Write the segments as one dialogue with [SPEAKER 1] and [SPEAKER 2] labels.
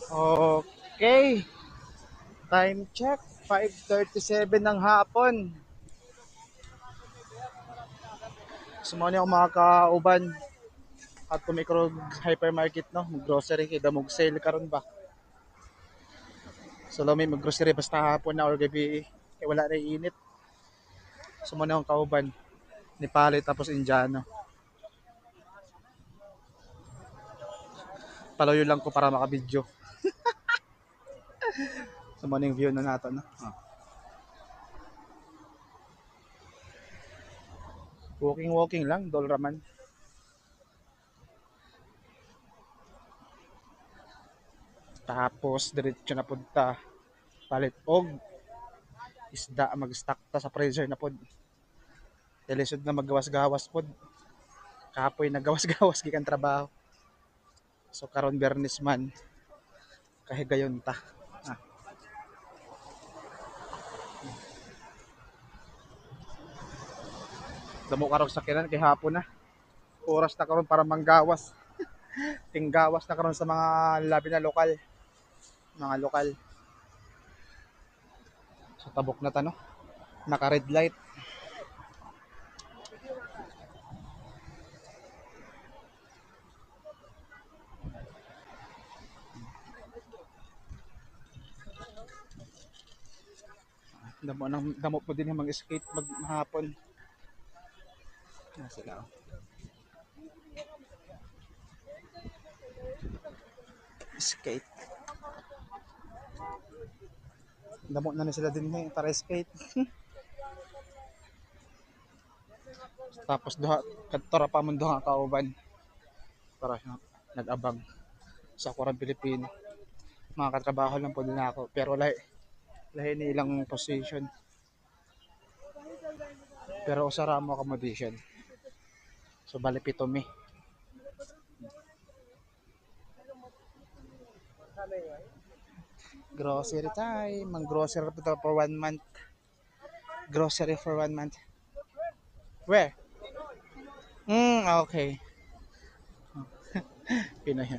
[SPEAKER 1] Okay, time check, 5:37 ng hapon. Sumuni ako mga kauban at tumikrog hypermarket no, grocery kay damog sale karon ba. So lami mag-grocery basta hapon na or gabi kay wala na init. Sumuni akong kauban ni Pali tapos Indiano. Palayo lang ko para makabidyo. Sumuni yung view na nato no. Walking lang, dol raman. Tapos diretso na punta palit og isda mag-stock ta sa freezer na pod. Telisod na maggawas-gawas pod. Kapoy naggawas-gawas gikan trabaho. So karon Bernes man kahigayon ta. Ah, damo karong sakyanan kay hapon na. Oras na karon para manggawas. Tinggawas na karon sa mga labi na lokal, mga lokal. So tabok na ta no. Naka red light. Damo po din yung mga skate maghapon. Na sila. Oh. Skate. Damo na sila din para skate. Tapos duha kadtora pa man duha kauban para nag-abang sa kurang Pilipino. Mga katrabaho lang po din ako pero lahi ni ilang position. Pero usara mo accommodation. So bali pito mi. Grocery time. Mang grocery po for 1 month. Grocery for 1 month. Where? Okay. Pinoy.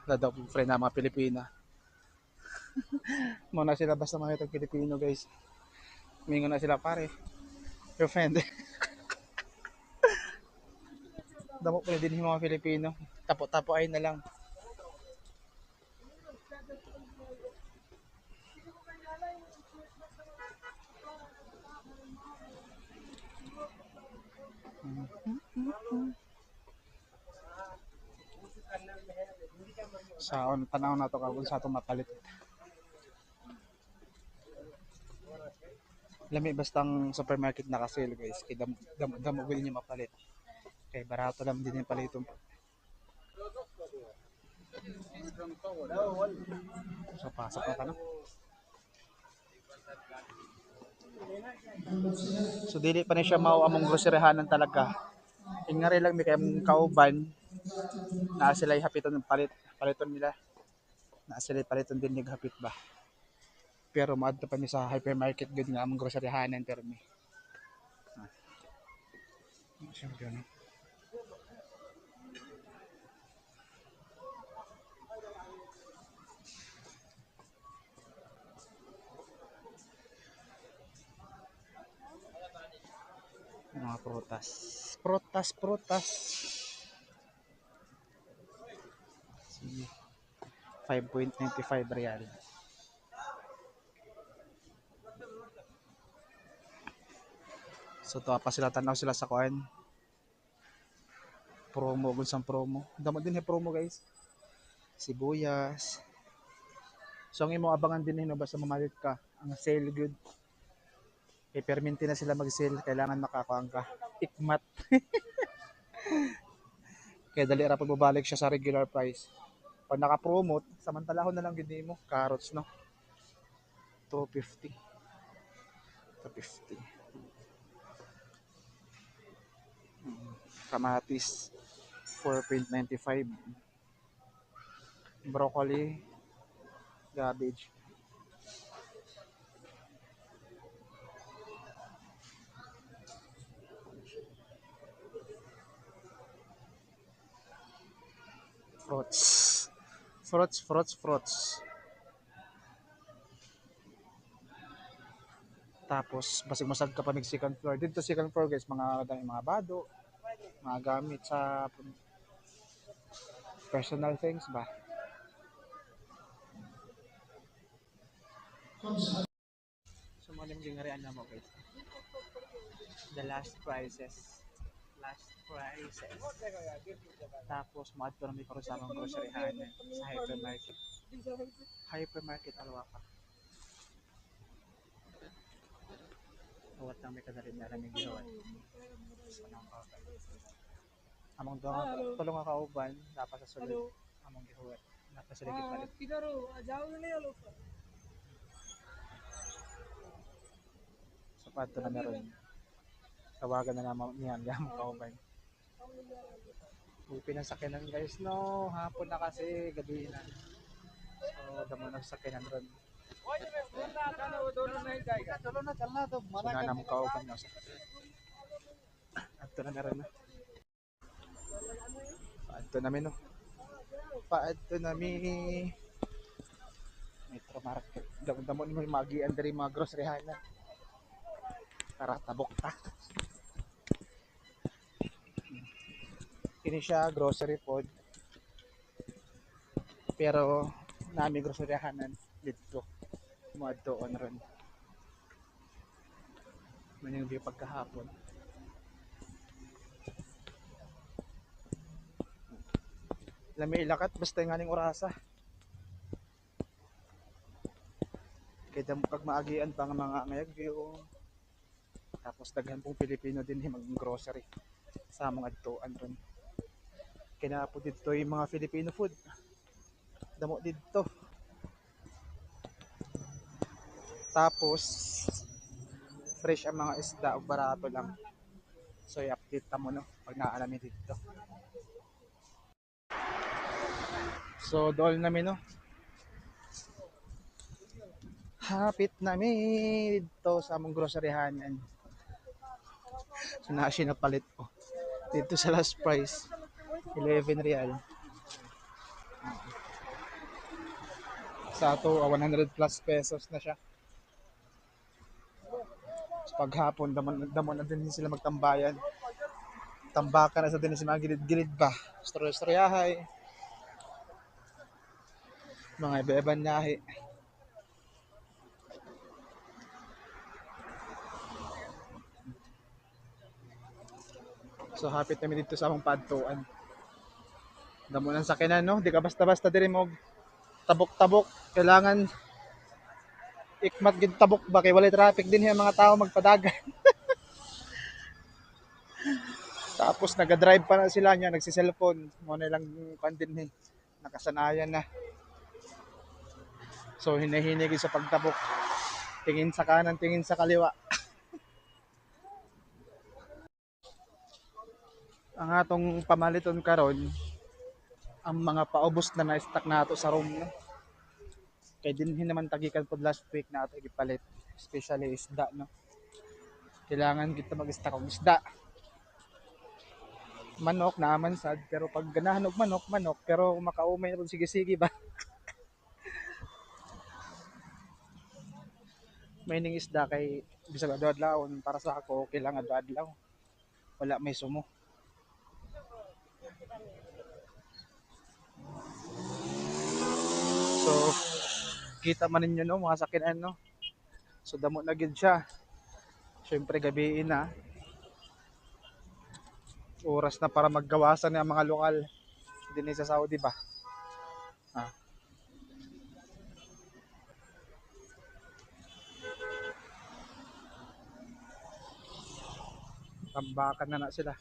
[SPEAKER 1] Dadaw po friend na mga Pilipina. Muna sila basta mga itong Pilipino guys. Mingo na sila pare. Your friend. Damo po din yung mga Pilipino. Tapo-tapo ay na lang. Sa tanaw na to kung sa itong mapalit. Lami bastang supermarket naka-sale guys. Kaya damo niyo mapalit. Kaya barato lang din yung palitong. So pasok na tanong. So dili pa ni siya mao among groceryhanan talaga. Ingari lang mi kay among kauban na sila hapiton ng paliton nila. Na sila paliton din nig hapit ba. Pero maadto pa mi sa hypermarket gud nga among groceryhanan pero mi. Siyempre no. Mga prutas. Prutas. Sige. 5.95 real. So to pa sila tanaw sila sa kuan. Promo gud sang promo. Damo din yung promo guys. Sibuyas. So ang imong abangan din no basta mamalit ka. Ang sale good. E perminti na sila mag-sale, kailangan makakuan ka. Ikmat. Kaya dali ra pagbabalik siya sa regular price. Pag naka-promote, samantalahon na lang gid mo carrots no. 250. 250. Kamatis 4.95. Broccoli, cabbage. Fruits. Fruits. Tapos basig masag ka pa mig second floor. Dito second floor guys, mga bado, mga gamit sa personal things ba. So mo ning gingarian na mo guys. The last prices. Last prices. Tapos maadto na mi karon sa among groceryhan sa hypermarket. Hypermarket Alwaka. Awat lang may kadalin na lamig giwan. Among tulong nga kauban dapat sa sulod among gihuwat. Dapat sa ligid palit. So padto na meron. Tawagan na naman niyan among kauban. Uy, pinasakyanan guys no, hapon na kasi, gabi na. So, damo nagsakinan ron. So, nanam kauban na. Adto na meron na. Paadto namin no. Paadto namin. Metro Market. Damo ni may magian diri mga groceryhan na. Tara tabok ta. Kini siya grocery pod. Pero nami groceryahanan dito. Moadtoon ron. Maning di pagkahapon. Lami ilakat basta nganing orasa. Kay damo kag maagian pa nga mga ngayagyo. Tapos daghan pong Pilipino din mag-grocery sa among adtuan ron. Kaya po dito yung mga Filipino food. Damo dito. Tapos fresh ang mga isda ug barato lang. So i-update ta mo no pag naaalami dito. So dool namin no. Hapit namin dito sa among groceryhan. So na palit po. Dito sa last price 11 real. Sa ato 100 plus pesos na siya. So, paghapon damo na din sila magtambayan. Tambakan na sa din sa mga gilid-gilid ba. Storyahay. Mga iba-ibang lahi. So hapit kami dito sa among padtuan. Damo nang sakinan no, di ka basta-basta diri mo tabok-tabok. Kailangan ikmat gid tabok ba kay walay traffic din yung mga tao magpadagan. Tapos naga-drive pa na sila niya, nagsi-cellphone. Mo na lang din nakasanayan na. So hinahinig sa pagtabok. Tingin sa kanan, tingin sa kaliwa. Ang atong pamaliton karon ang mga paubos na na-stock nato sa room no. Kay dinhin naman tagikan pod last week na ato gipalit, especially isda no. Kailangan kita mag-stock og isda. Manok naaman sad pero pag ganahan og manok pero makaumay ron sige-sige ba. May ning isda kay bisag adlaw para sa ako okay lang adlaw. Wala may sumo. So kita man ninyo no mga sakinan no. So damo na gid siya. Syempre gabiin na. Oras na para maggawasan ng mga lokal din sa Saudi ba. Ah. Tambakan na sila.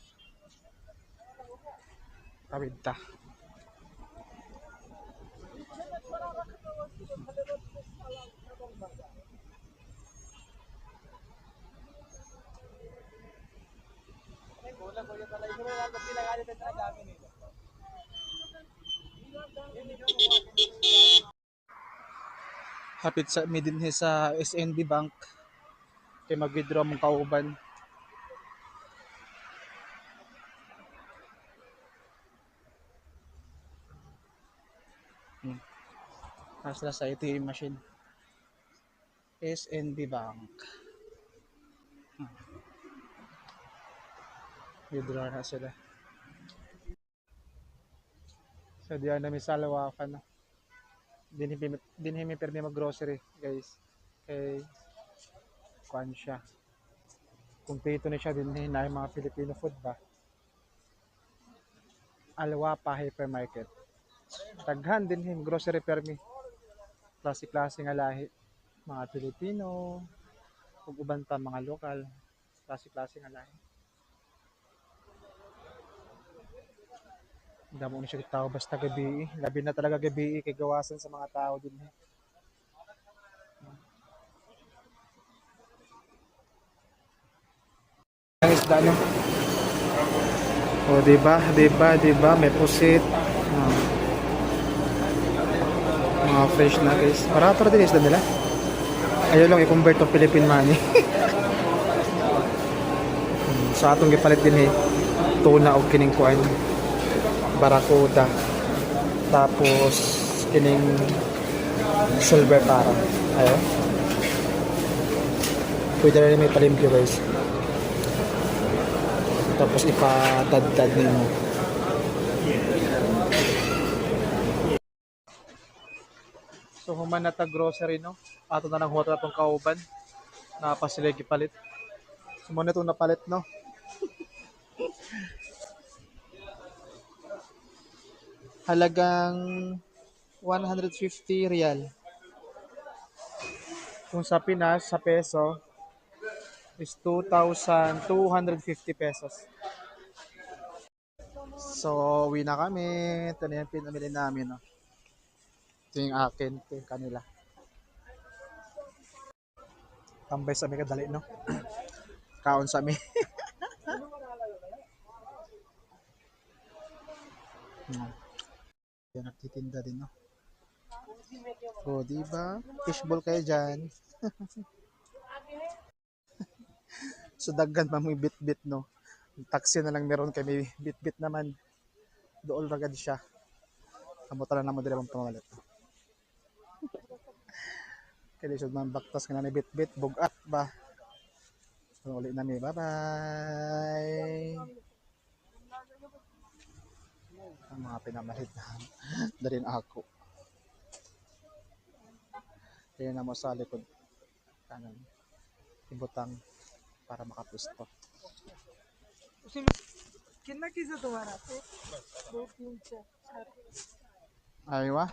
[SPEAKER 1] Tawid ta. Hapit sa midinhi sa SNB Bank kay mag-withdraw mong kauban. Hmm. Nasa sa ATM machine. SNB Bank. Withdraw na sila. So diyan na may salawakan na. Dinhi mi permi mag grocery, guys. Kay kuan siya. Kumpleto na siya dinhi na yung mga Filipino food ba. Alwapa Hypermarket. Daghan dinhi grocery permi. Klase-klase nga lahi. Mga Pilipino, ug uban pa mga lokal. Klase-klase nga lahi. Damo ni siya tao basta gabi. Labi na talaga gabi kay gawasan sa mga tao din. Ang isda no. O di ba? Di ba? May pusit. Mga fresh na guys. Barato din isda nila. Ayaw lang i-convert to Philippine money. Sa atong gipalit din tuna o kining kuan. Barakuda. Tapos kining silver para. Ayo. Pwede rin may palimpyo guys. Tapos ipadad-dad nimo. So human na ta grocery no. Ato na lang hotel atong kauban. Napasila gipalit. So mo na itong napalit no. Halagang 150 real. Kung sa Pinas, sa peso, is 2,250 pesos. So, uwi na kami. Ito na yung pinamili namin. No? Ito yung akin. Ito yung kanila. Tambay sa amin kadali, no? Kaon sa amin. Yan, nagtitinda din, no? So, di ba? Fishball kayo dyan. So, daggan pa mo bit-bit, no? Taxi na lang meron kay may bit-bit naman. Dool ragad siya. Kamuta na naman din ang pamalit. Kaya lisod man baktas ka na ni bit-bit. Bugat ba? So, ulit namin. Bye-bye! Ang mga pinamalit na dalhin ako. Kaya na mo sa likod. Kanan. Ibutang para makapwesto.
[SPEAKER 2] कितना किसे तुम्हारा एक दो तीन चार
[SPEAKER 1] Aywa.